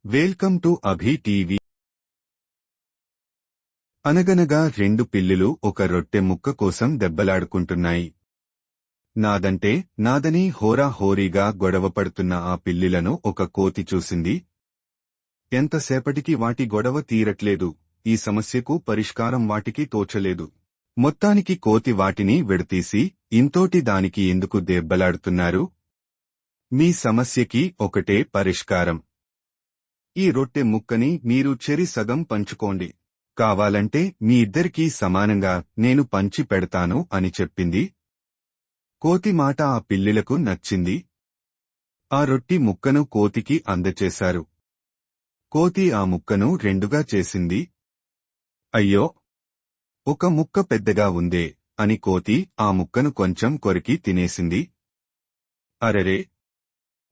Welcome to Abhi TV. అనగనగా రెండు పిల్లులు ఒక రొట్టె ముక్క కోసం దెబ్బలాడుకుంటున్నాయి. నాదంటే నాదని హోరాహోరీగా గొడవపడుతున్న ఆ పిల్లులను ఒక కోతి చూసింది. ఎంతసేపటికి వాటి గొడవ తీరట్లేదు. ఈ సమస్యకు పరిష్కారం వాటికి తోచలేదు. మొత్తానికి కోతి వాటిని విడతీసి, ఇంతోటి దానికి ఎందుకు దెబ్బలాడుతున్నారు? మీ సమస్యకి ఒకటే పరిష్కారం. ఈ రొట్టె ముక్కని మీరు చెరి సగం పంచుకోండి. కావాలంటే మీ ఇద్దరికీ సమానంగా నేను పంచి పెడతాను అని చెప్పింది. కోతి మాట ఆ పిల్లులకు నచ్చింది. ఆ రొట్టి ముక్కను కోతికి అందచేశారు. కోతి ఆ ముక్కను రెండుగా చేసింది. అయ్యో, ఒక ముక్క పెద్దగా ఉందే అని కోతి ఆ ముక్కను కొంచెం కొరికి తినేసింది. అరెరే,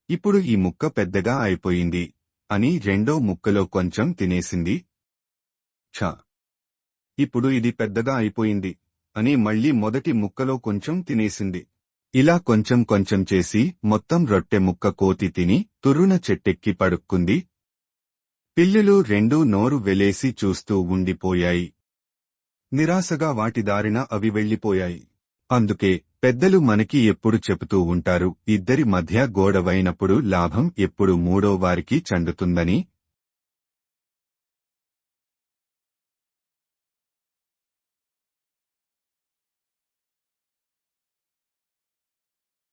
ఇప్పుడు ఈ ముక్క పెద్దగా అయిపోయింది అని రెండో ముక్కలో కొంచెం తినేసింది. ఛ, ఇప్పుడు ఇది పెద్దగా అయిపోయింది అని మళ్లీ మొదటి ముక్కలో కొంచెం తినేసింది. ఇలా కొంచెం కొంచెం చేసి మొత్తం రొట్టె ముక్క కోతి తిని తుర్రున చెట్టెక్కి పడుక్కుంది. పిల్లులు రెండూ నోరు వెలేసి చూస్తూ ఉండిపోయాయి. నిరాశగా వాటి దారిన అవి వెళ్లిపోయాయి. అందుకే పెద్దలు మనకి ఎప్పుడు చెబుతూ ఉంటారు, ఇద్దరి మధ్య గోడవైనప్పుడు లాభం ఎప్పుడు మూడో వారికి చెందుతుందని.